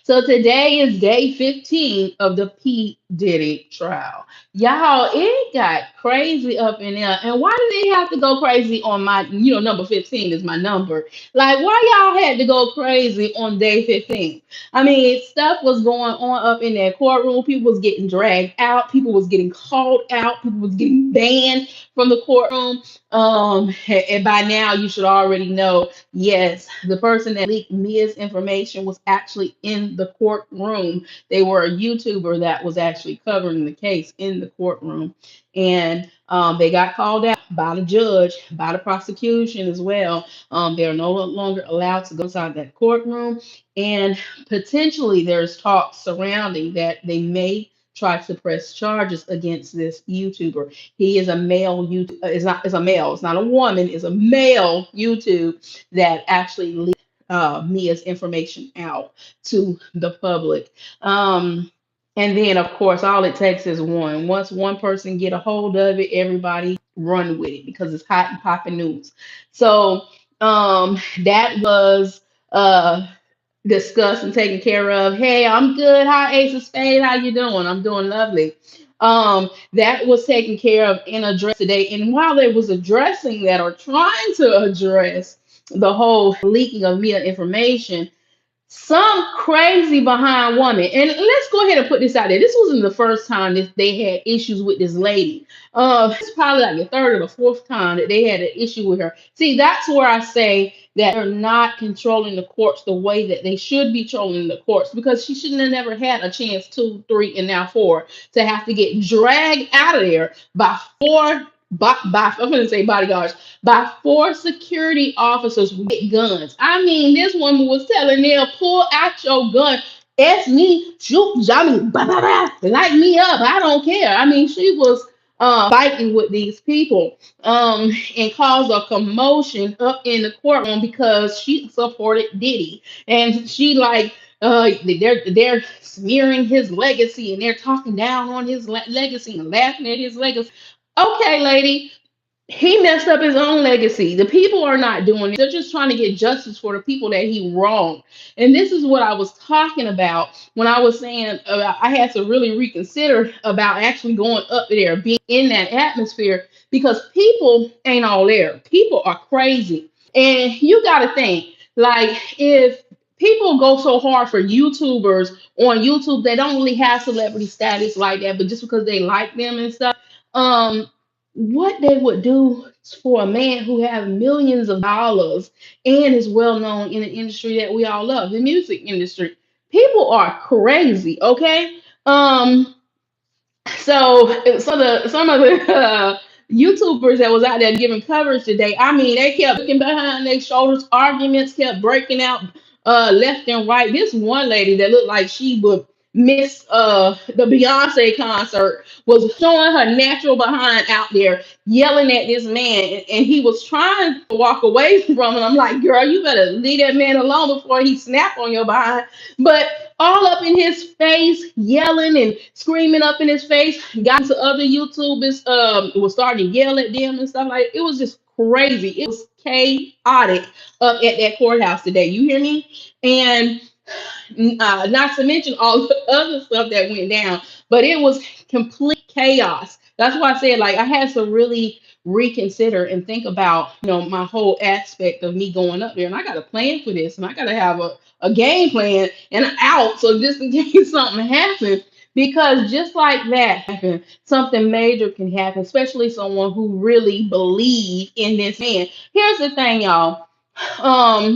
So today is day 15 of the P. Diddy trial. Y'all, it got crazy up in there. And why did they have to go crazy on my, number 15 is my number. Like, why y'all had to go crazy on day 15? I mean, stuff was going on up in that courtroom. People was getting dragged out. People was getting called out. People was getting banned from the courtroom. And by now you should already know, yes, the person that leaked Mia's information was actually in the courtroom. They were a YouTuber that was actually covering the case in the courtroom. And they got called out by the judge, by the prosecution as well. They're no longer allowed to go inside that courtroom. And potentially there's talk surrounding that they may try to press charges against this YouTuber. He is a male YouTube, it's a male, it's not a woman, it's a male YouTube that actually leaked Mia's information out to the public. And then, of course, all it takes is one. Once one person get a hold of it, everybody run with it because it's hot and popping news. So that was uh, discussed and taken care of. Hey, I'm good. Hi, Ace of Spade. How you doing? I'm doing lovely. That was taken care of and addressed today. And while they was addressing that or trying to address the whole leaking of Mia information, some crazy behind woman, and let's go ahead and put this out there. This wasn't the first time that they had issues with this lady. It's probably like the third or the fourth time that they had an issue with her. See, that's where I say that they're not controlling the courts the way that they should be controlling the courts, because she shouldn't have never had a chance, two, three, and now four, to have to get dragged out of there by four. I'm going to say bodyguards, by four security officers with guns. I mean, this woman was telling them, pull out your gun. Ask me, shoot, I mean, bah, bah, bah, light me up. I don't care. I mean, she was fighting with these people and caused a commotion up in the courtroom because she supported Diddy. And she like, they're smearing his legacy and they're talking down on his legacy and laughing at his legacy. Okay, lady, he messed up his own legacy. The people are not doing it. They're just trying to get justice for the people that he wronged. And this is what I was talking about when I was saying I had to really reconsider about actually going up there, being in that atmosphere, because people ain't all there. People are crazy. And you got to think, like, if people go so hard for YouTubers on YouTube, they don't really have celebrity status like that, but just because they like them and stuff, um, what they would do for a man who has millions of dollars and is well known in an industry that we all love, the music industry. People are crazy, okay? So some of the YouTubers that was out there giving coverage today, I mean, they kept looking behind their shoulders, arguments kept breaking out left and right. This one lady that looked like she would miss the Beyonce concert was showing her natural behind out there, yelling at this man, and he was trying to walk away from it. I'm like, girl, you better leave that man alone before he snap on your behind. But all up in his face, yelling and screaming up in his face, got to other YouTubers, was starting to yell at them and stuff like that. It was just crazy. It was chaotic up at that courthouse today. You hear me? And not to mention all the other stuff that went down, but it was complete chaos. That's why I said, like, I had to really reconsider and think about, my whole aspect of me going up there. And I got a plan for this, and I got to have a game plan and an out. So just in case something happens, because just like that happen, something major can happen, especially someone who really believe in this man. Here's the thing, y'all.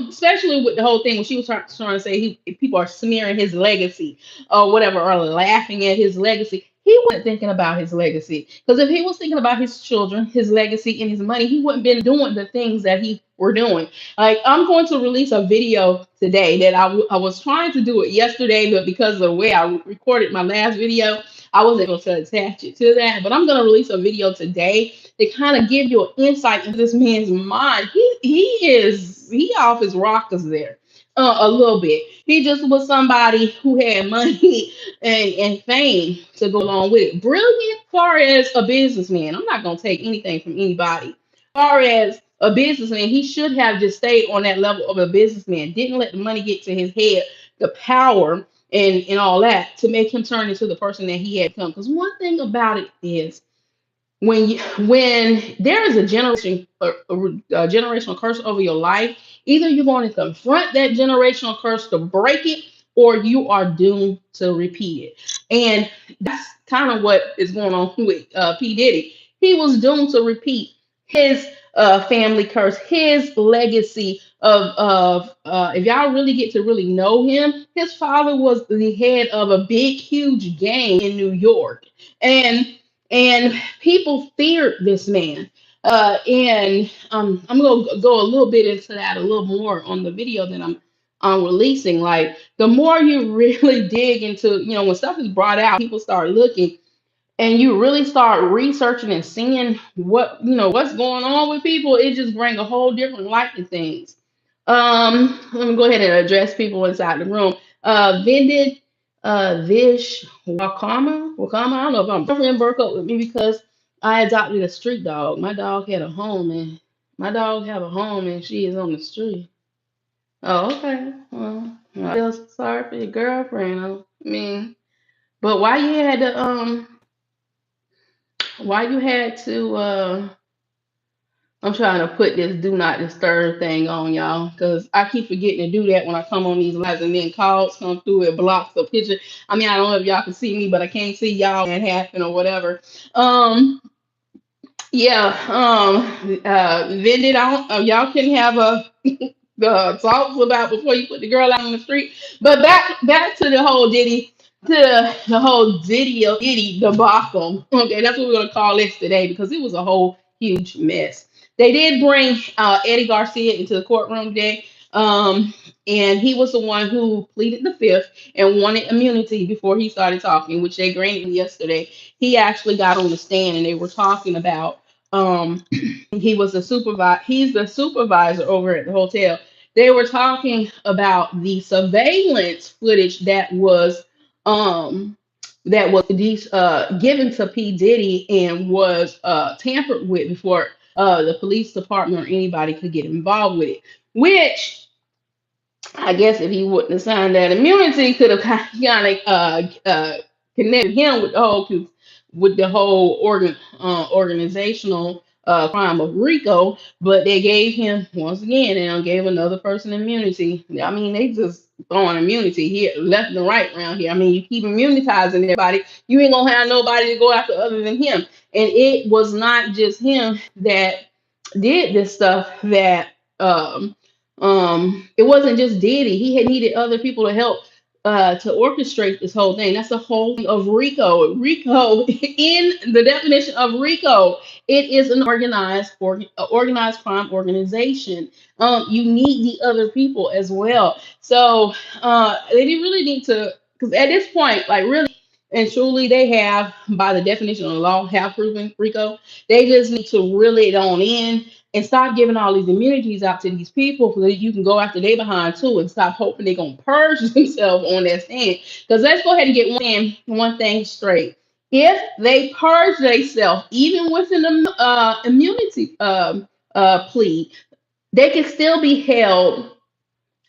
Especially with the whole thing when she was trying to say people are smearing his legacy or whatever, or laughing at his legacy. He wasn't thinking about his legacy, because if he was thinking about his children, his legacy, and his money, he wouldn't been doing the things that he were doing. Like, I'm going to release a video today that I was trying to do it yesterday, but because of the way I recorded my last video, I wasn't able to attach it to that. But I'm going to release a video today to kind of give you an insight into this man's mind. He off his rockers there. A little bit. He just was somebody who had money and fame to go along with it. Brilliant far as a businessman. I'm not gonna take anything from anybody. Far as a businessman, he should have just stayed on that level of a businessman. Didn't let the money get to his head. the power and all that to make him turn into the person that he had become. Because one thing about it is when there is a generational curse over your life, either you're going to confront that generational curse to break it, or you are doomed to repeat it. And that's kind of what is going on with P Diddy. He was doomed to repeat his family curse, his legacy of if y'all really get to really know him, his father was the head of a big, huge gang in New York, and people feared this man. And I'm gonna go a little bit into that a little more on the video that I'm releasing. Like the more you really dig into, when stuff is brought out, people start looking and you really start researching and seeing what's going on with people, it just brings a whole different light to things. Let me go ahead and address people inside the room. Vended Vish Wakama. I don't know if I'm girlfriend broke up with me because I adopted a street dog. My dog had a home, and my dog have a home and she is on the street. Oh, okay. Well, I feel sorry for your girlfriend. I mean, but why you had to I'm trying to put this do not disturb thing on y'all because I keep forgetting to do that when I come on these lives and then calls come through, it blocks the picture. I mean, I don't know if y'all can see me, but I can't see y'all and happen or whatever. Um yeah, Vended, I don't, y'all can have a the talks about before you put the girl out on the street. But back to the whole Diddy debacle. Okay, that's what we're gonna call this today because it was a whole huge mess. They did bring Eddie Garcia into the courtroom today. And he was the one who pleaded the fifth and wanted immunity before he started talking, which they granted him yesterday. He actually got on the stand and they were talking about he's the supervisor over at the hotel. They were talking about the surveillance footage um that was given to P Diddy and was tampered with before the police department or anybody could get involved with it, which I guess if he wouldn't have signed that immunity, could have kind of connected him with the whole organizational crime of RICO. But they gave him once again, and gave another person immunity. I mean, they just throwing immunity here, left and right around here. I mean, you keep immunitizing everybody, you ain't gonna have nobody to go after other than him. And it was not just him that did this stuff. It wasn't just Diddy. He had needed other people to help to orchestrate this whole thing. That's the whole thing of RICO. RICO, in the definition of RICO, it is an organized crime organization. You need the other people as well. So they didn't really need to, because at this point, like really and truly, they have, by the definition of the law, have proven RICO. They just need to reel it on in and stop giving all these immunities out to these people so that you can go after they behind too and stop hoping they're gonna purge themselves on that stand. Because let's go ahead and get one thing straight. If they purge themselves, even with an immunity plea, they can still be held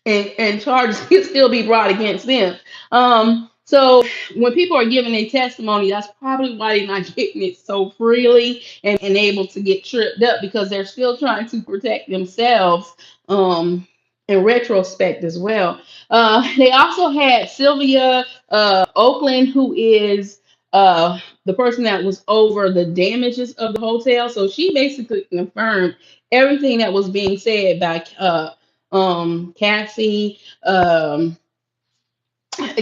and charges can still be brought against them. So when people are giving their testimony, that's probably why they're not getting it so freely and able to get tripped up because they're still trying to protect themselves in retrospect as well. They also had Sylvia Oakland, who is the person that was over the damages of the hotel. So she basically confirmed everything that was being said by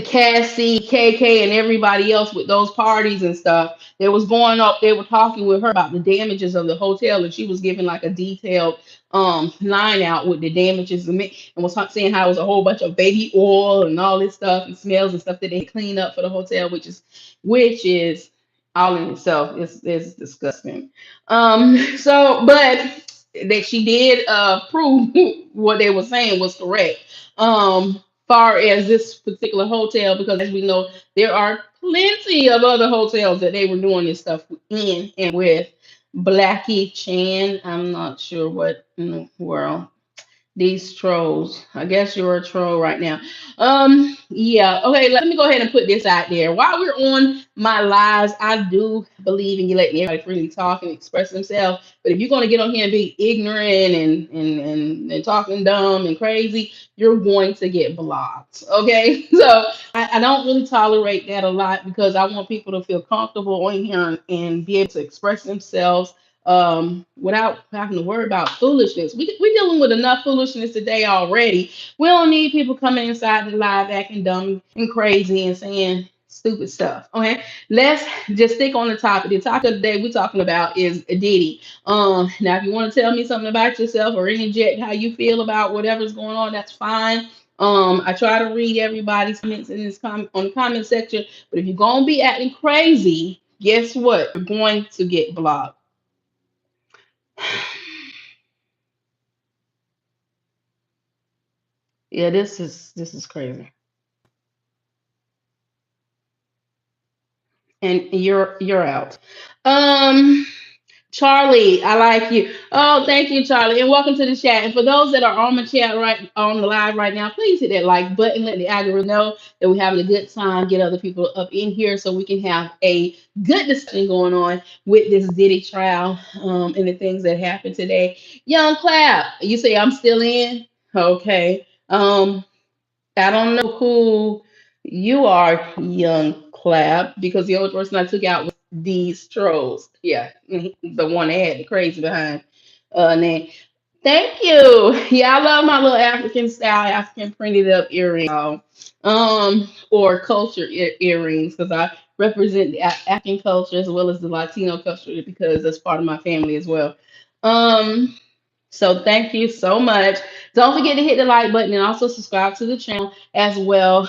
Cassie, KK, and everybody else with those parties and stuff. They was going up. They were talking with her about the damages of the hotel, and she was giving like a detailed line out with the damages and was saying how it was a whole bunch of baby oil and all this stuff and smells and stuff that they clean up for the hotel, which is all in itself is disgusting. So, but that she did prove what they were saying was correct. Far as this particular hotel, because as we know, there are plenty of other hotels that they were doing this stuff in and with. Blackie Chan, I'm not sure what in the world. These trolls. I guess you're a troll right now. Yeah. Okay, let me go ahead and put this out there. While we're on my lives, I do believe in you letting everybody freely talk and express themselves. But if you're gonna get on here and be ignorant and talking dumb and crazy, you're going to get blocked. Okay. So I don't really tolerate that a lot because I want people to feel comfortable on here and be able to express themselves without having to worry about foolishness. We're dealing with enough foolishness today already. We don't need people coming inside the live acting dumb and crazy and saying stupid stuff. Okay, let's just stick on the topic. The topic of the day we're talking about is Diddy. Now if you want to tell me something about yourself or interject how you feel about whatever's going on, that's fine. I try to read everybody's comments in this on the comment section, but if you're gonna be acting crazy, guess what? You're going to get blocked. Yeah, this is crazy. And you're out. Um Charlie, I like you. Oh, thank you, Charlie, and welcome to the chat. And for those that are on the chat right on the live right now, please hit that like button. Let the algorithm know that we're having a good time. Get other people up in here so we can have a good discussion going on with this Diddy trial and the things that happened today. Young Clap, you say I'm still in? Okay. I don't know who you are, young Clap, because the only person I took out was these trolls. Yeah, the one that had the crazy behind name. Thank you. Yeah, I love my little African style, African printed up earrings, or culture earrings, because I represent the African culture as well as the Latino culture because that's part of my family as well. Um, so thank you so much. Don't forget to hit the like button and also subscribe to the channel as well.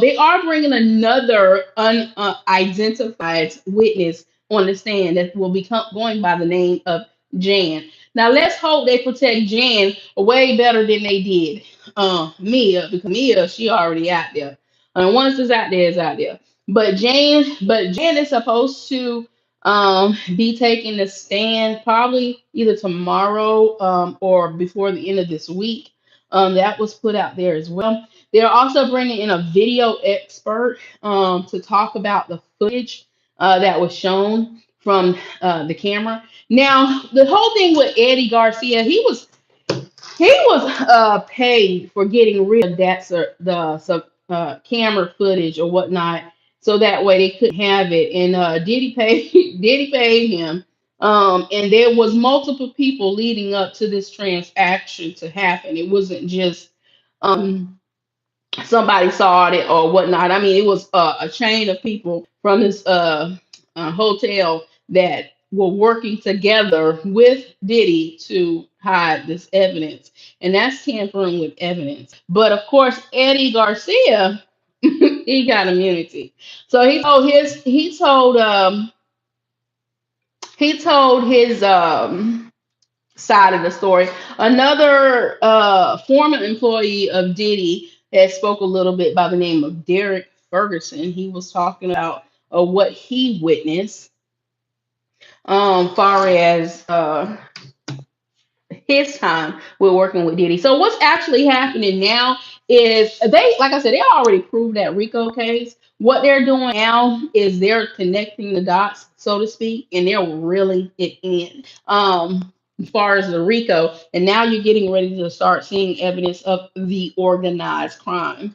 They are bringing another unidentified witness on the stand that will be going by the name of Jan. Now let's hope they protect Jan way better than they did Mia, because Mia, she already out there. And once it's out there, it's out there. But Jan is supposed to be taking the stand probably either tomorrow or before the end of this week. That was put out there as well. They're also bringing in a video expert to talk about the footage that was shown from the camera. Now, the whole thing with Eddie Garcia, he was paid for getting rid of that camera footage or whatnot, so that way they couldn't have it. And Diddy paid Diddy paid him. And there was multiple people leading up to this transaction to happen. It wasn't just um somebody saw it or whatnot. I mean, it was a chain of people from this hotel that were working together with Diddy to hide this evidence, and that's tampering with evidence. But of course, Eddie Garcia, he got immunity. So he told his side of the story. Another former employee of Diddy that spoke a little bit by the name of Derek Ferguson. He was talking about what he witnessed, far as his time with working with Diddy. So what's actually happening now is like I said, they already proved that Rico case. What they're doing now is they're connecting the dots, so to speak, and they're reeling it in. As far as the Rico, and now you're getting ready to start seeing evidence of the organized crime.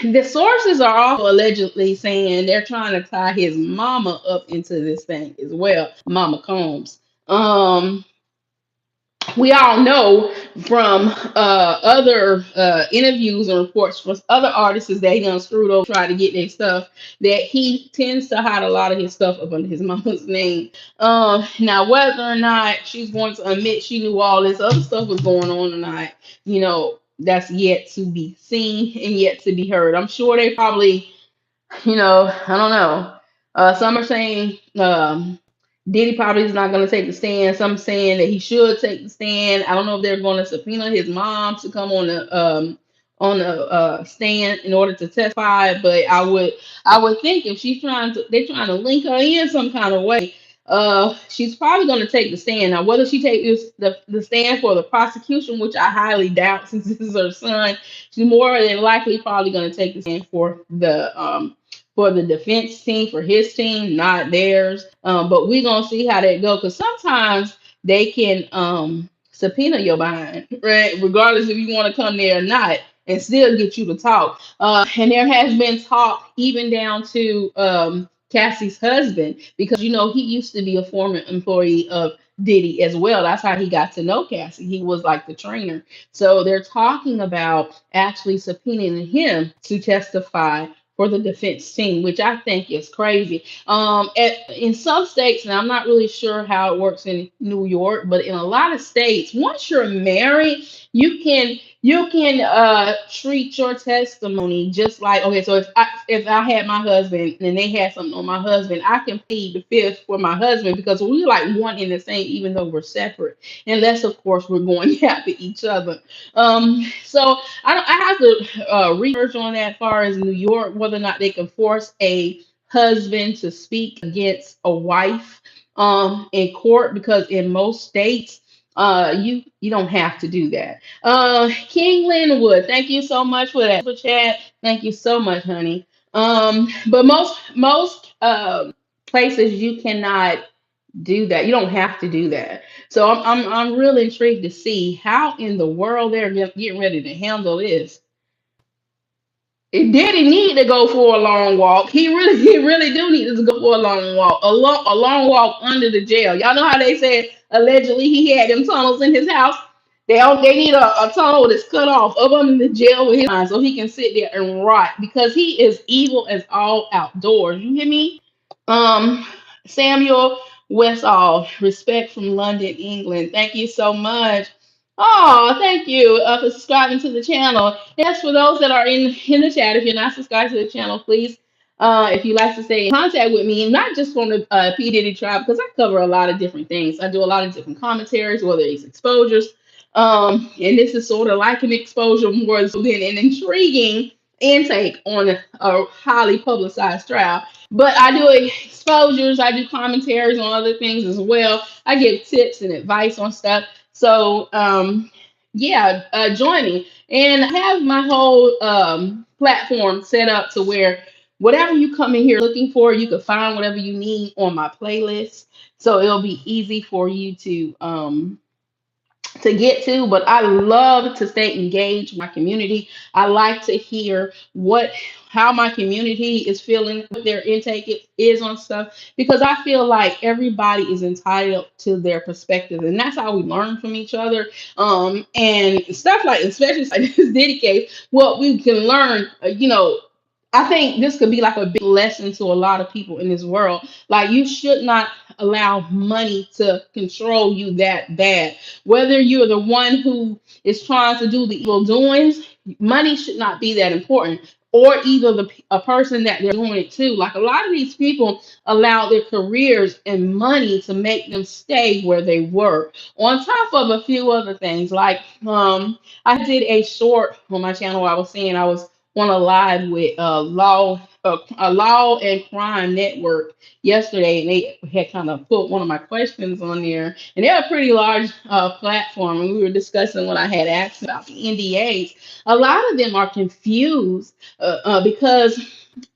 The sources are also allegedly saying they're trying to tie his mama up into this thing as well, Mama Combs. We all know from other interviews and reports from other artists that he done screwed over, try to get their stuff, that he tends to hide a lot of his stuff up under his mama's name. Now, whether or not she's going to admit she knew all this other stuff was going on or not, that's yet to be seen and yet to be heard. I'm sure they probably, I don't know. Some are saying Diddy probably is not going to take the stand. Some saying that he should take the stand. I don't know if they're going to subpoena his mom to come on the stand in order to testify. But I would think if they're trying to link her in some kind of way. she's probably going to take the stand. Now, whether she takes the stand for the prosecution, which I highly doubt since this is her son, she's more than likely probably going to take the stand for the defense team, for his team, not theirs. But we're gonna see how that go, because sometimes they can subpoena your behind, right? Regardless if you want to come there or not, and still get you to talk. And there has been talk even down to Cassie's husband, because he used to be a former employee of Diddy as well. That's how he got to know Cassie. He was like the trainer. So they're talking about actually subpoenaing him to testify for the defense team, which I think is crazy. In some states, and I'm not really sure how it works in New York, but in a lot of states, once you're married, you can treat your testimony just like, okay. So if I had my husband and they had something on my husband, I can plead the fifth for my husband because we're like one in the same, even though we're separate, unless of course we're going after each other. So I have to research on that, far as New York, whether or not they can force a husband to speak against a wife in court, because in most states you don't have to do that. King Linwood, thank you so much for that super chat. Thank you so much, honey. But most places you cannot do that. You don't have to do that. So I'm really intrigued to see how in the world they're getting ready to handle this. Diddy need to go for a long walk. He really do need to go for a long walk. A long walk under the jail. Y'all know how they said allegedly he had them tunnels in his house. They need a tunnel that's cut off up under the jail with his mind, so he can sit there and rot, because he is evil as all outdoors. You hear me? Um, Samuel Westall, respect from London, England. Thank you so much. Oh, thank you for subscribing to the channel. Yes, for those that are in the chat, if you're not subscribed to the channel, please, if you like to stay in contact with me, not just from the P Diddy tribe, because I cover a lot of different things. I do a lot of different commentaries, whether it's exposures, and this is sort of like an exposure more so than an intriguing intake on a highly publicized trial. But I do exposures, I do commentaries on other things as well. I give tips and advice on stuff. So yeah, join me. And I have my whole platform set up to where whatever you come in here looking for, you can find whatever you need on my playlist. So it'll be easy for you to get to. But I love to stay engaged with my community. I like to hear how my community is feeling, what their intake is on stuff, because I feel like everybody is entitled to their perspective, and that's how we learn from each other. And stuff like, especially like this Diddy case, what we can learn, I think this could be like a big lesson to a lot of people in this world. Like, you should not allow money to control you that bad. Whether you're the one who is trying to do the evil doings, money should not be that important. Or either a person that they're doing it to. Like, a lot of these people allow their careers and money to make them stay where they were. On top of a few other things, like I did a short on my channel where I was saying I was on a live with a law and crime network yesterday, and they had kind of put one of my questions on there, and they're a pretty large platform, and we were discussing what I had asked about the NDAs. A lot of them are confused because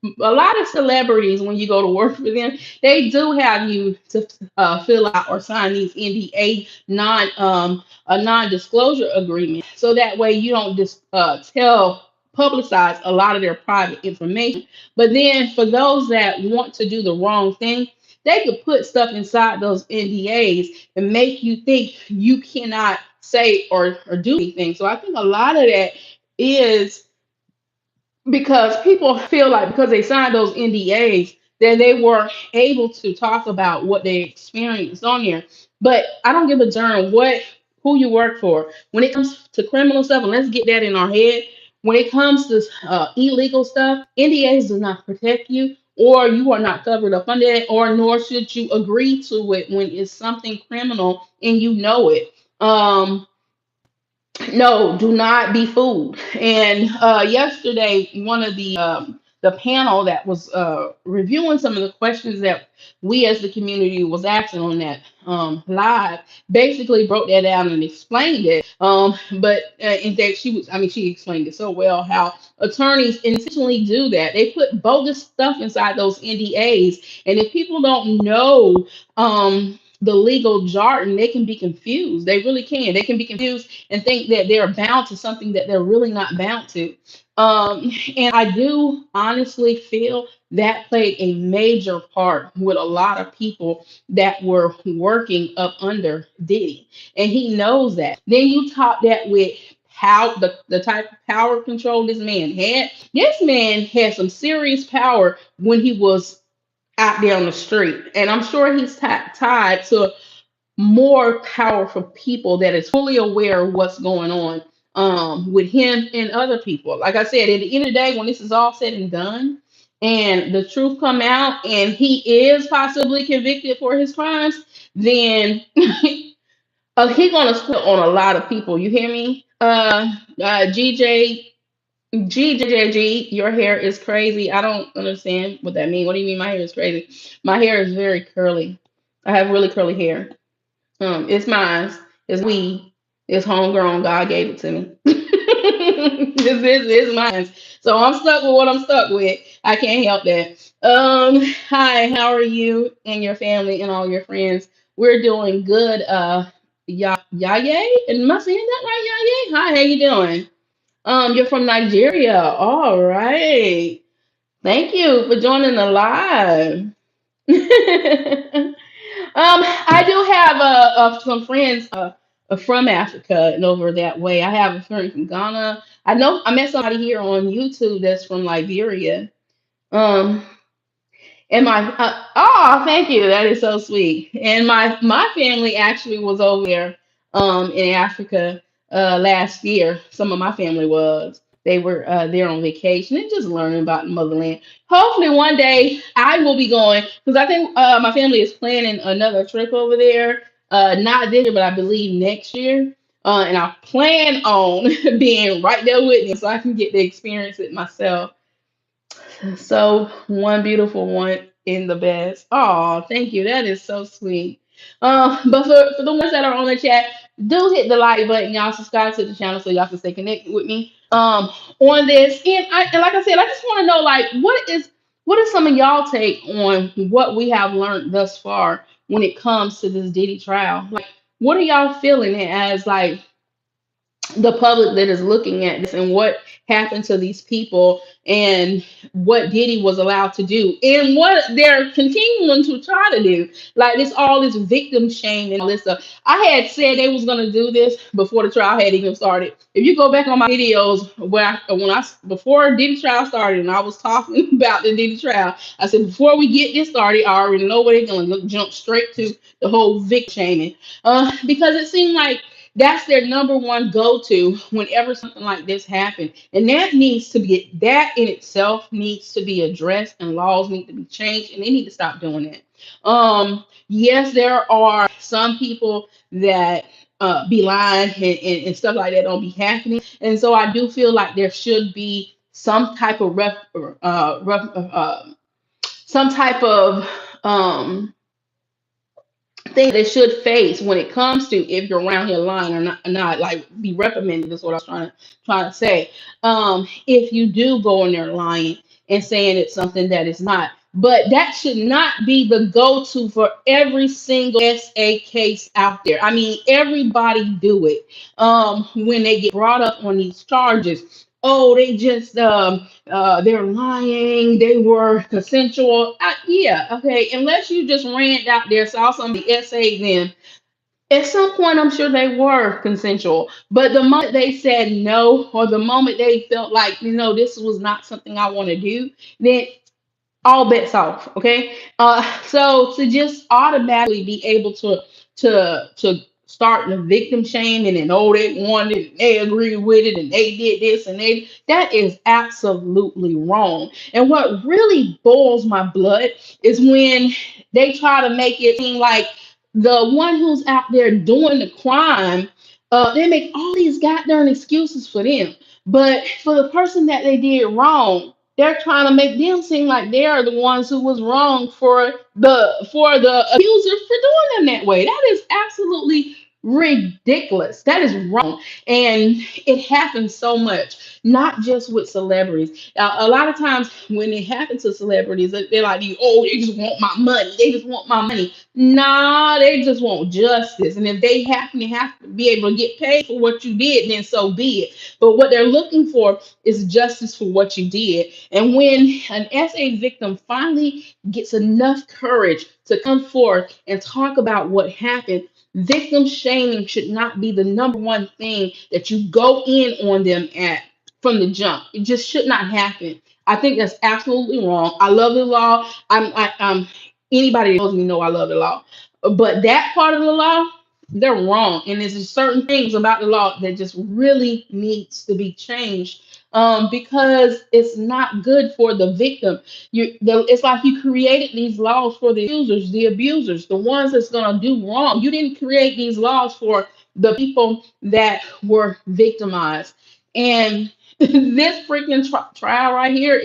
a lot of celebrities, when you go to work for them, they do have you to fill out or sign these NDA a non-disclosure agreement, so that way you don't just publicize a lot of their private information. But then for those that want to do the wrong thing, they could put stuff inside those NDAs and make you think you cannot say or do anything. So I think a lot of that is because people feel like because they signed those NDAs, that they were able to talk about what they experienced on there. But I don't give a darn who you work for. When it comes to criminal stuff, and let's get that in our head, when it comes to illegal stuff, NDAs do not protect you, or you are not covered up under it, or nor should you agree to it when it's something criminal and you know it. No, do not be fooled. And yesterday, one of the panel that was reviewing some of the questions that we as the community was asking on that live basically broke that down and explained it. But in that she was, I mean, she explained it so well how attorneys intentionally do that. They put bogus stuff inside those NDAs, and if people don't know the legal jargon, they can be confused. They really can. They can be confused and think that they're bound to something that they're really not bound to. And I do honestly feel that played a major part with a lot of people that were working up under Diddy. And he knows that. Then you top that with how the type of power control this man had. This man had some serious power when he was out there on the street. And I'm sure he's tied to more powerful people that is fully aware of what's going on with him and other people. Like I said, at the end of the day, when this is all said and done, and the truth come out, and he is possibly convicted for his crimes, then he's gonna split on a lot of people. You hear me? GJ. Your hair is crazy. I don't understand what that means. What do you mean my hair is crazy? My hair is very curly. I have really curly hair. It's mine. It's we. It's homegrown. God gave it to me. This is mine. So I'm stuck with what I'm stuck with. I can't help that. Hi, how are you and your family and all your friends? We're doing good. Yaye? Am I saying that right, Yaye? Hi, how you doing? You're from Nigeria. All right. Thank you for joining the live. I do have some friends from Africa and over that way. I have a friend from Ghana. I know I met somebody here on YouTube that's from Liberia. Um, and my oh, thank you. That is so sweet. And my family actually was over there in Africa last year. Some of my family was. They were there on vacation and just learning about the motherland. Hopefully one day I will be going because I think my family is planning another trip over there. Not this year, but I believe next year. And I plan on being right there with them so I can get to experience it myself. So one beautiful one in the best. Oh, thank you. That is so sweet. But for the ones that are on the chat, do hit the like button. Y'all subscribe to the channel so y'all can stay connected with me on this. And like I said, I just want to know like what is some of y'all take on what we have learned thus far when it comes to this Diddy trial? Like what are y'all feeling it as like the public that is looking at this and what happened to these people and what Diddy was allowed to do and what they're continuing to try to do. Like this all this victim shame and all this stuff. I had said they was gonna do this before the trial had even started. If you go back on my videos where when I before Diddy trial started and I was talking about the Diddy trial, I said before we get this started, I already know where they're gonna jump straight to the whole victim shaming. Because it seemed like that's their number one go-to whenever something like this happens. And that in itself needs to be addressed and laws need to be changed and they need to stop doing that. Yes, there are some people that be lying and stuff like that don't be happening. And so I do feel like there should be some type of some type of thing they should face when it comes to if you're around here lying or not like be reprimanded is what I was trying to say. If you do go in there lying and saying it's something that is not, but that should not be the go-to for every single SA case out there. I mean, everybody do it when they get brought up on these charges. Oh, they just they're lying, they were consensual. Yeah, okay. Unless you just ran out there, saw somebody essay them. At some point, I'm sure they were consensual. But the moment they said no, or the moment they felt like, this was not something I want to do, then all bets off. Okay. So to just automatically be able to start the victim shaming and oh they wanted it, they agreed with it and they did this and that is absolutely wrong. And what really boils my blood is when they try to make it seem like the one who's out there doing the crime, they make all these goddamn excuses for them. But for the person that they did wrong, they're trying to make them seem like they are the ones who was wrong for the accusers for doing them that way. That is absolutely ridiculous. That is wrong. And it happens so much, not just with celebrities. Now, a lot of times when it happens to celebrities, they're like, oh, they just want my money. They just want my money. Nah, they just want justice. And if they happen to have to be able to get paid for what you did, then so be it. But what they're looking for is justice for what you did. And when an SA victim finally gets enough courage to come forth and talk about what happened, victim shaming should not be the number one thing that you go in on them at from the jump. It just should not happen. I think that's absolutely wrong. I love the law. Anybody that knows me know I love the law. But that part of the law, they're wrong. And there's just certain things about the law that just really needs to be changed, because it's not good for the victim. It's like you created these laws for the users, the abusers, the ones that's gonna do wrong. You didn't create these laws for the people that were victimized. And this freaking trial right here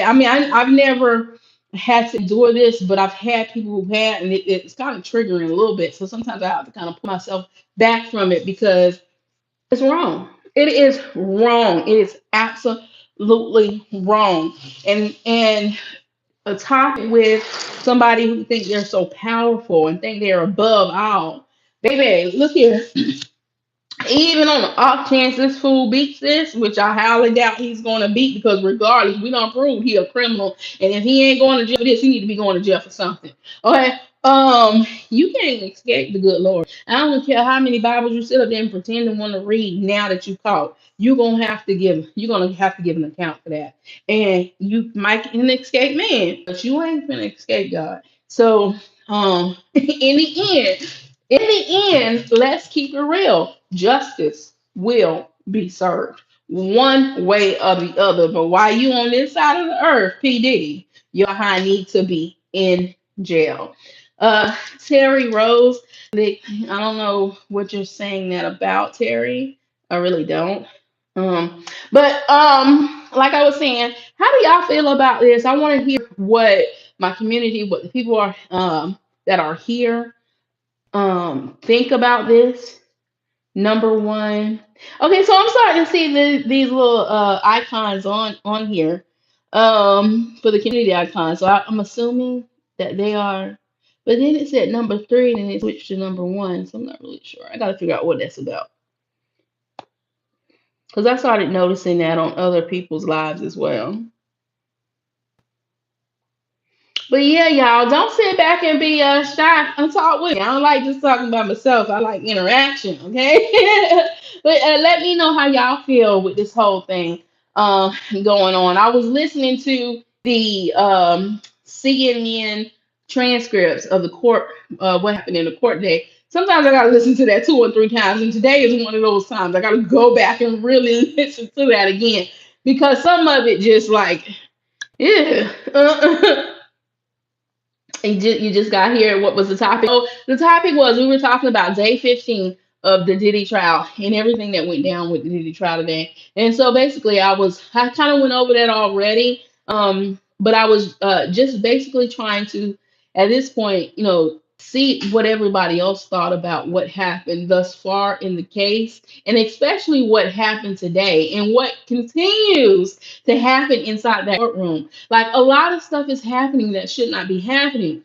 I mean, I've never had to endure this, but I've had people who've had, and it's kind of triggering a little bit. So sometimes I have to kind of pull myself back from it because it's wrong. It is wrong. It is absolutely wrong. And a topic with somebody who think they're so powerful and think they're above all. Baby, look here. Even on the off chance this fool beats this, which I highly doubt he's going to beat, because regardless, we don't prove he a criminal, and if he ain't going to jail for this, he need to be going to jail for something. Okay, you can't escape the good Lord. I don't care how many Bibles you sit up there and pretend to want to read. Now that you caught, you're gonna have to give an account for that, and you might can escape man, but you ain't gonna escape God. So, in the end. In the end, let's keep it real. Justice will be served one way or the other. But while you on this side of the earth, P. Diddy, your high need to be in jail. Terry Rose, I don't know what you're saying that about, Terry. I really don't. But like I was saying, how do y'all feel about this? I want to hear what my community, what the people are that are here think about this. Number one. Okay, so I'm starting to see these little icons on here for the community icons. So I'm assuming that they are, but then it said number three and then it switched to number one, so I'm not really sure. I got to figure out what that's about, because I started noticing that on other people's lives as well. But yeah, y'all, don't sit back and be shy and talk with me. I don't like just talking about myself. I like interaction, okay? But let me know how y'all feel with this whole thing going on. I was listening to the CNN transcripts of the court, what happened in the court day. Sometimes I gotta listen to that two or three times, and today is one of those times. I gotta go back and really listen to that again, because some of it just like, yeah. You just got here. What was the topic? Oh, the topic was we were talking about day 15 of the Diddy trial and everything that went down with the Diddy trial today. And so basically, I kind of went over that already. But I was just basically trying to, at this point, see what everybody else thought about what happened thus far in the case, and especially what happened today and what continues to happen inside that courtroom. Like, a lot of stuff is happening that should not be happening.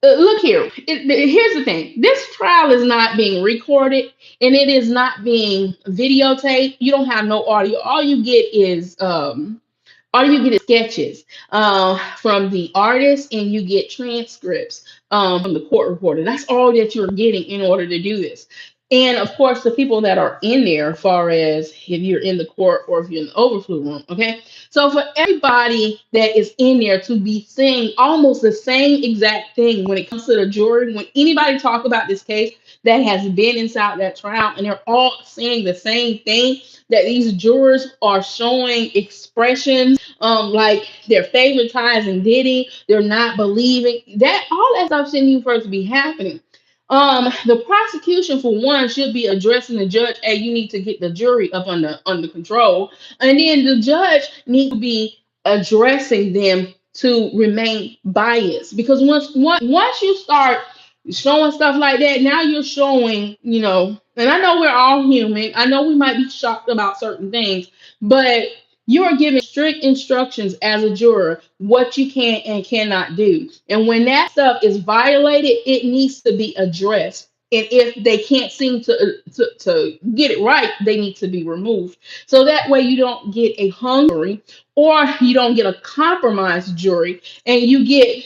Look here. Here's the thing. This trial is not being recorded, and it is not being videotaped. You don't have no audio. All you get is sketches from the artist, and you get transcripts from the court reporter. That's all that you're getting in order to do this. And of course, the people that are in there, as far as if you're in the court or if you're in the overflow room, okay? So for everybody that is in there to be saying almost the same exact thing when it comes to the jury, when anybody talk about this case that has been inside that trial, and they're all saying the same thing, that these jurors are showing expressions like they're favoritizing Diddy, they're not believing that, all that stuff shouldn't even first be happening. The prosecution, for one, should be addressing the judge. Hey, you need to get the jury up under control, and then the judge needs to be addressing them to remain biased. Because once you start showing stuff like that, now you're showing, And I know we're all human. I know we might be shocked about certain things, but you are giving strict instructions as a juror what you can and cannot do. And when that stuff is violated, it needs to be addressed. And if they can't seem to get it right, they need to be removed. So that way you don't get a hung jury, or you don't get a compromised jury, and you get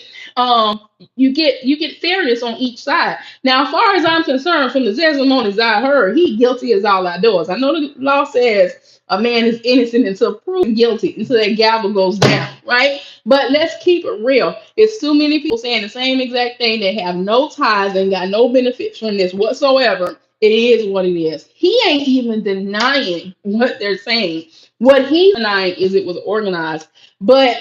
fairness on each side. Now, as far as I'm concerned, from the testimonies I heard, he guilty as all outdoors. I know the law says a man is innocent until proven guilty, until that gavel goes down, right? But let's keep it real. It's too many people saying the same exact thing that have no ties and got no benefits from this whatsoever. It is what it is. He ain't even denying what they're saying. What he's denying is it was organized. But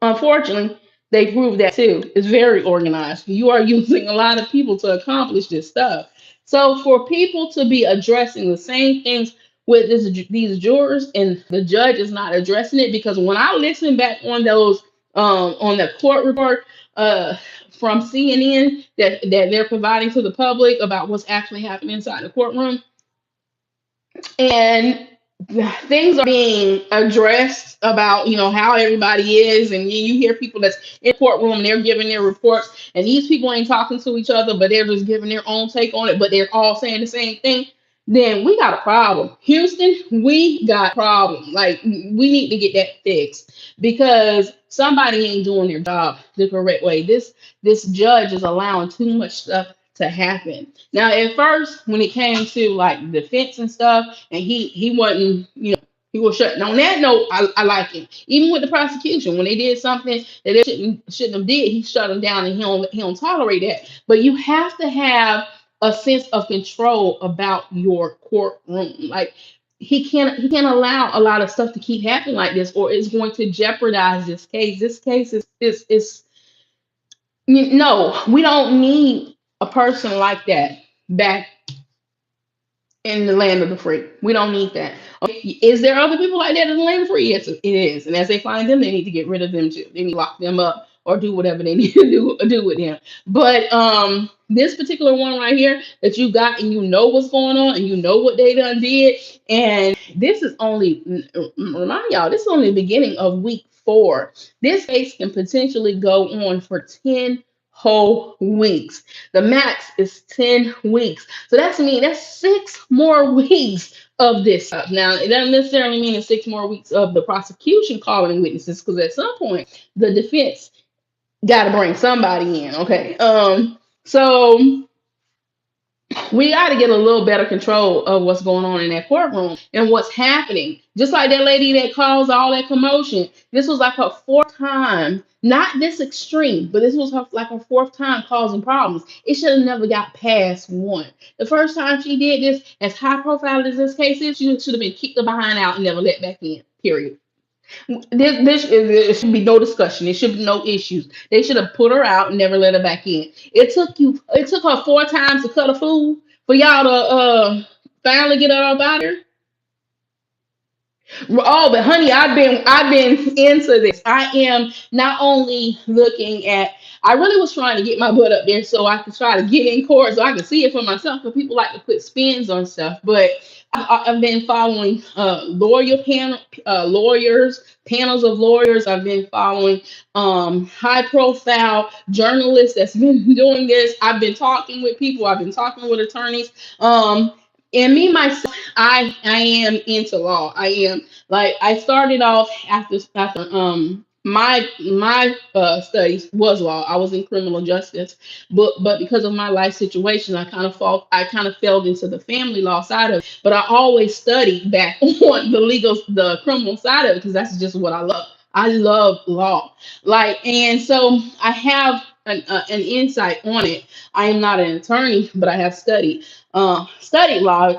unfortunately, they prove that too. It's very organized. You are using a lot of people to accomplish this stuff. So for people to be addressing the same things with these jurors, and the judge is not addressing it, because when I listen back on those on the court report from CNN that they're providing to the public about what's actually happening inside the courtroom, and things are being addressed about how everybody is, and you hear people that's in the courtroom and they're giving their reports, and these people ain't talking to each other, but they're just giving their own take on it, but they're all saying the same thing. Then we got a problem. Houston, we got a problem. Like, we need to get that fixed, because somebody ain't doing their job the correct way. This judge is allowing too much stuff to happen. Now, at first, when it came to like defense and stuff, and he wasn't, he was shutting. On that note, I like him. Even with the prosecution, when they did something that they shouldn't have did, he shut them down, and he don't tolerate that. But you have to have a sense of control about your courtroom. Like, he can't allow a lot of stuff to keep happening like this, or it's going to jeopardize this case. This case is no, we don't need a person like that back in the land of the free. We don't need that. Okay, is there other people like that in the land of the free? Yes, it is. And as they find them, they need to get rid of them too. They need to lock them up or do whatever they need to do with them. But this particular one right here that you got, and you know what's going on, and you know what they done did, and this is only, remind y'all, this is only the beginning of week 4. This case can potentially go on for 10 whole weeks. The max is 10 weeks. So that's 6 more weeks of this stuff. Now, it doesn't necessarily mean it's 6 more weeks of the prosecution calling witnesses, because at some point the defense got to bring somebody in. Okay. So we got to get a little better control of what's going on in that courtroom and what's happening. Just like that lady that caused all that commotion. This was like her 4th time, not this extreme, but this was like her 4th time causing problems. It should have never got past 1. The first time she did this, as high profile as this case is, she should have been kicked the behind out and never let back in. Period. There should be no discussion. There should be no issues. They should have put her out and never let her back in. It took her 4 times to cut a fool for y'all to finally get her up out here. Oh, but honey, I've been into this. I am not only looking at. I really was trying to get my butt up there so I could try to get in court so I can see it for myself. Because people like to put spins on stuff, but I've been following lawyers, panels of lawyers. I've been following high profile journalists that's been doing this. I've been talking with people. I've been talking with attorneys. And me myself, I am into law. I am, like, I started off after my studies was law. I was in criminal justice, but because of my life situation, I kind of fell into the family law side of it. But I always studied back on the criminal side of it, because that's just what I love. I love law, like, and so I have an insight on it. I am not an attorney, but I have studied law.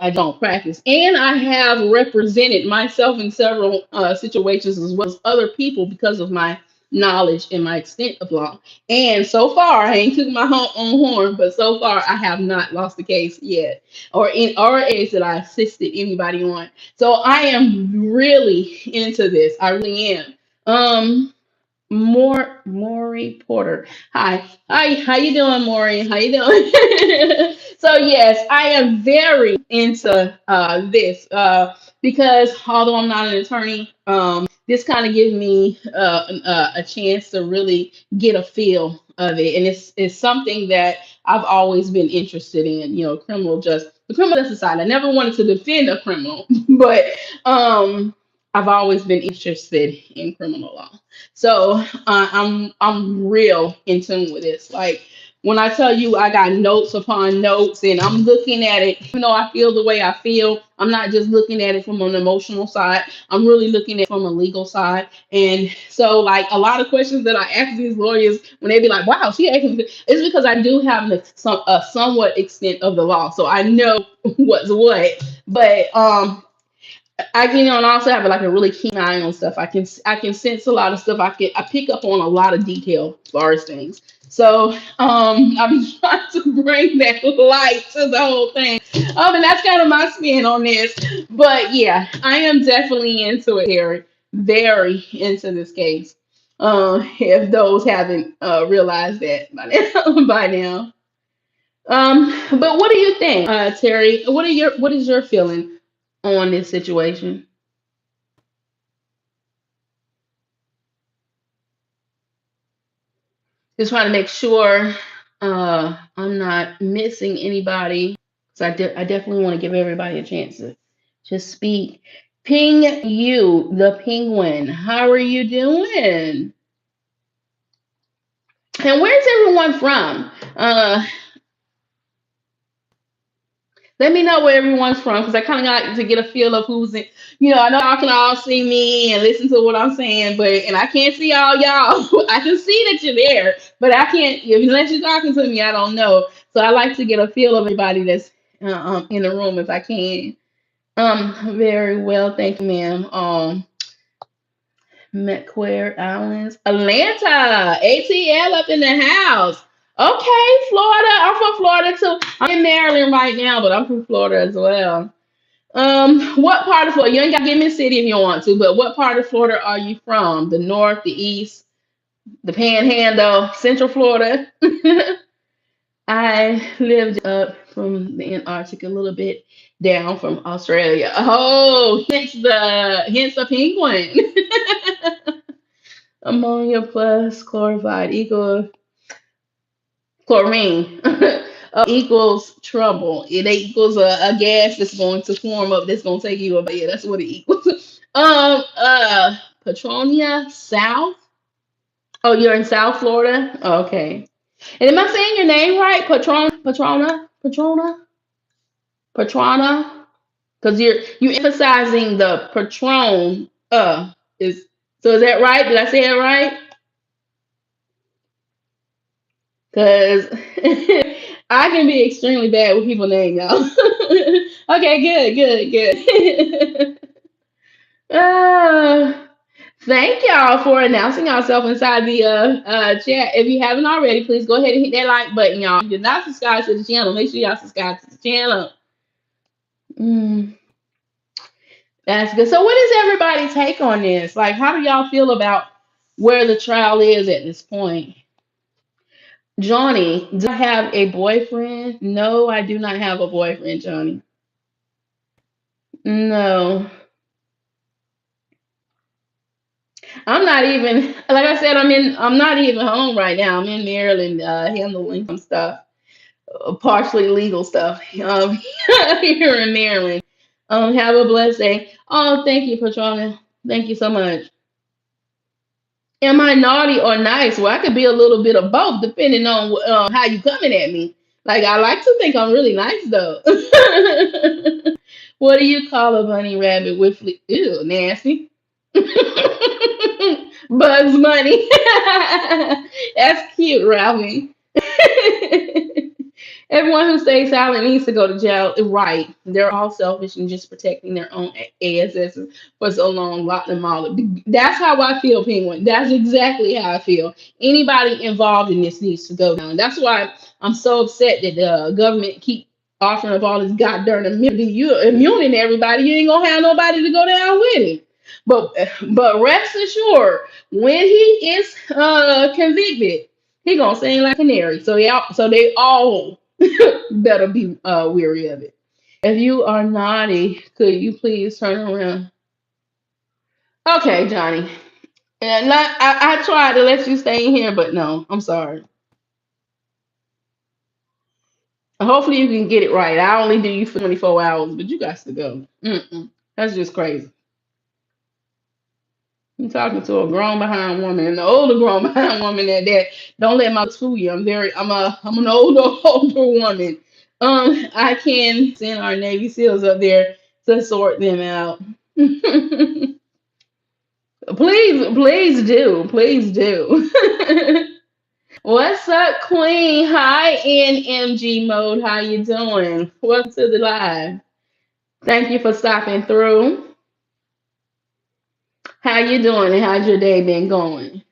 I don't practice, and I have represented myself in several situations, as well as other people, because of my knowledge and my extent of law. And so far, I ain't took my own horn, but so far I have not lost the case yet, or is that I assisted anybody on. So I am really into this. I really am. Maury Porter. Hi, how you doing, Maury? How you doing? So yes, I am very into this because although I'm not an attorney, this kind of gives me a chance to really get a feel of it, and it's something that I've always been interested in. You know, the criminal justice side. I never wanted to defend a criminal, but I've always been interested in criminal law. So I'm real in tune with this. Like when I tell you I got notes upon notes and I'm looking at it, even though I feel the way I feel, I'm not just looking at it from an emotional side. I'm really looking at it from a legal side. And so like a lot of questions that I ask these lawyers when they be like, wow, she asking me," it's because I do have a somewhat extent of the law. So I know what's what. But and I also have like a really keen eye on stuff. I can sense a lot of stuff. I pick up on a lot of detail as far as things. So I've been trying to bring that light to the whole thing. And that's kind of my spin on this. But yeah, I am definitely into it, Harry. Very into this case. If those haven't realized that by now, by now. But what do you think, Terry? What is your feeling on this situation? Just trying to make sure I'm not missing anybody. So I definitely want to give everybody a chance to speak. Ping you, the penguin. How are you doing? And where's everyone from? Let me know where everyone's from because I kind of got to get a feel of who's in. I know y'all can all see me and listen to what I'm saying, but and I can't see all y'all. I can see that you're there, but I can't. Unless you're talking to me, I don't know. So I like to get a feel of everybody that's in the room if I can. Very well, thank you, ma'am. McQuare Islands, Atlanta, ATL up in the house. Okay, Florida. I'm from Florida too. I'm in Maryland right now, but I'm from Florida as well. What part of Florida? You ain't got to give me a city if you don't want to, but what part of Florida are you from? The north, the east, the Panhandle, Central Florida? I lived up from the Antarctic a little bit down from Australia. Oh, hence the penguin. Ammonia plus chlorified equals chlorine equals trouble. It equals a gas that's going to form up that's going to take you over. Yeah, that's what it equals. Petronia South. Oh, you're in South Florida. Okay. And am I saying your name right? Patrona. Because you emphasizing the Patron. Is so is that right? Did I say it right? Because I can be extremely bad with people name, y'all. Okay, good. uh, Thank y'all for announcing yourself inside the chat. If you haven't already, please go ahead and hit that like button, y'all. If you're not subscribed to the channel, make sure y'all subscribe to the channel. Mm, that's good. So, what is everybody's take on this? Like, how do y'all feel about where the trial is at this point? Johnny, do I have a boyfriend? No, I do not have a boyfriend, Johnny. No, I'm not even. Like I said, I'm not even home right now. I'm in Maryland, handling some stuff, partially legal stuff. Here in Maryland. Have a blessed day. Oh, thank you, Patrona. Thank you so much. Am I naughty or nice? Well, I could be a little bit of both, depending on how you coming at me. Like I like to think I'm really nice, though. What do you call a bunny rabbit with ew, nasty? Bugs Bunny. That's cute, Ralphie. Everyone who stays silent needs to go to jail. Right. They're all selfish and just protecting their own asses for so long, locked them all up. That's how I feel, Penguin. That's exactly how I feel. Anybody involved in this needs to go down. That's why I'm so upset that the government keep offering up all this goddamn immunity. You immuning everybody. You ain't gonna have nobody to go down with it. But rest assured, when he is convicted, he gonna sing like a canary. So they all better be weary of it. If you are naughty, could you please turn around? Okay, Johnny. And I tried to let you stay in here, but no, I'm sorry. Hopefully you can get it right. I only do you for 24 hours, but you got to go. Mm-mm. That's just crazy. I'm talking to a grown behind woman, an older grown behind woman at that. Don't let my fool you. I'm an older older woman. I can send our Navy SEALs up there to sort them out. Please do. Please do. What's up, Queen? Hi, NMG mode. How you doing? Welcome to the live. Thank you for stopping through. How you doing and how's your day been going?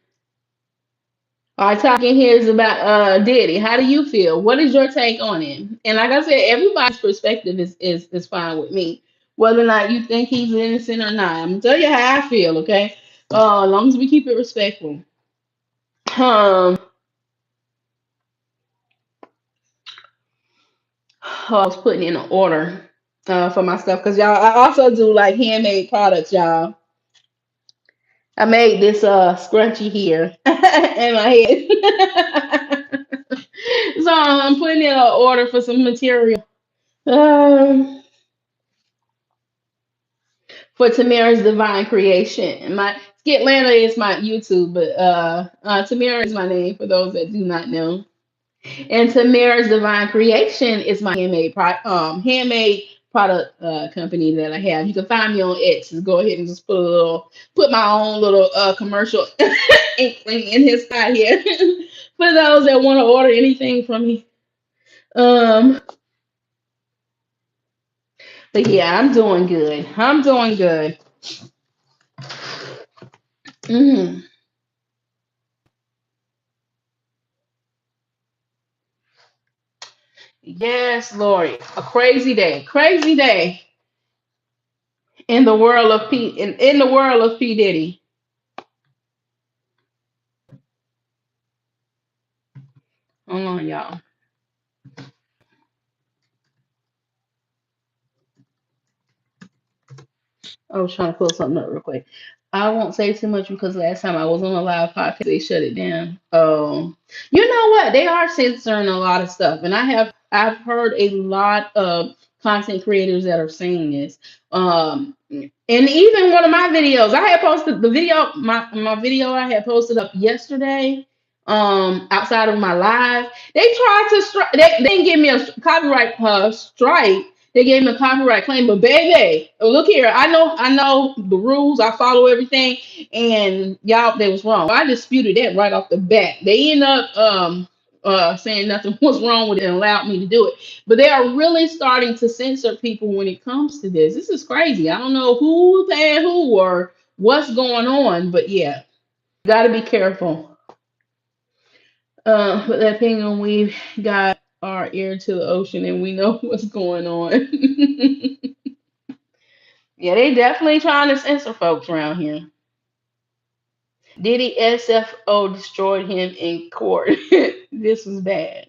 Our talking here is about Diddy. How do you feel? What is your take on it? And like I said, everybody's perspective is fine with me. Whether or not you think he's innocent or not. I'm gonna tell you how I feel, okay? As long as we keep it respectful. Um I was putting in an order for my stuff because y'all I also do like handmade products, y'all. I made this scrunchie here in my head. So I'm putting in an order for some material. Um, for Tamara's Divine Creation. My SkitLanta is my YouTube, but Tamara is my name for those that do not know. And Tamara's Divine Creation is my handmade product company that I have. You can find me on X. Just go ahead and just put my own little commercial inkling in his spot here for those that want to order anything from me. Um, but yeah, I'm doing good. I'm doing good. Mhm. Yes, Lord. A crazy day in the world of in the world of P Diddy. Hold on, y'all. I was trying to pull something up real quick. I won't say too much because last time I was on a live podcast, they shut it down. You know what? They are censoring a lot of stuff, and I've heard a lot of content creators that are saying this. And even one of my videos, I had posted the video, my video I had posted up yesterday. Outside of my live, they tried to strike. They didn't give me a copyright strike. They gave me a copyright claim, but baby, look here. I know the rules. I follow everything, and y'all, they was wrong. I disputed that right off the bat. They end up saying nothing was wrong with it and allowed me to do it. But they are really starting to censor people when it comes to this. This is crazy. I don't know who paying who or what's going on, but yeah, got to be careful. With that penguin, we've got our ear to the ocean and we know what's going on. Yeah, they definitely trying to censor folks around here. Diddy SFO destroyed him in court. This was bad.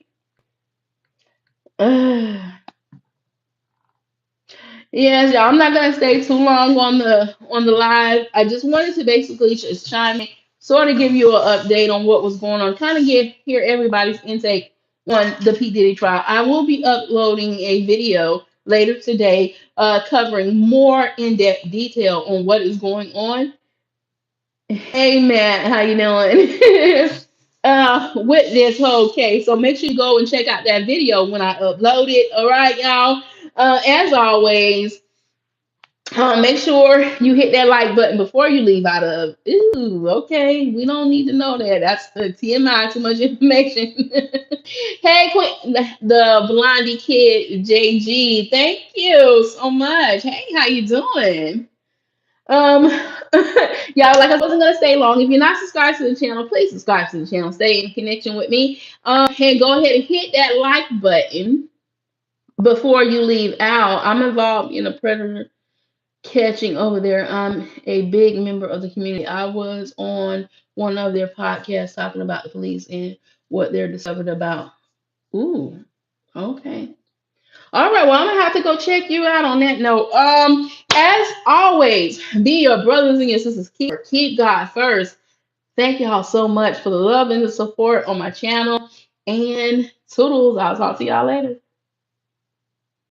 Yes, y'all. I'm not gonna stay too long on the live. I just wanted to basically just chime in, sort of give you an update on what was going on, kind of get hear everybody's intake on the P Diddy trial. I will be uploading a video later today, covering more in depth detail on what is going on. Hey Matt, how you doing? With this whole case. So make sure you go and check out that video when I upload it. All right, y'all. As always, Make sure you hit that like button before you leave out of. Ooh, okay. We don't need to know that. That's the TMI, too much information. Hey, Queen, the Blondie Kid JG. Thank you so much. Hey, how you doing? Um, y'all, like I wasn't gonna stay long. If you're not subscribed to the channel, please subscribe to the channel. Stay in connection with me. And go ahead and hit that like button before you leave out. I'm involved in a predator catching over there. I'm a big member of the community. I was on one of their podcasts talking about the police and what they're discovered about. Ooh, okay. All right, well, I'm gonna have to go check you out on that note. As always, be your brothers and your sisters. Keep God first. Thank y'all so much for the love and the support on my channel. And toodles. I'll talk to y'all later.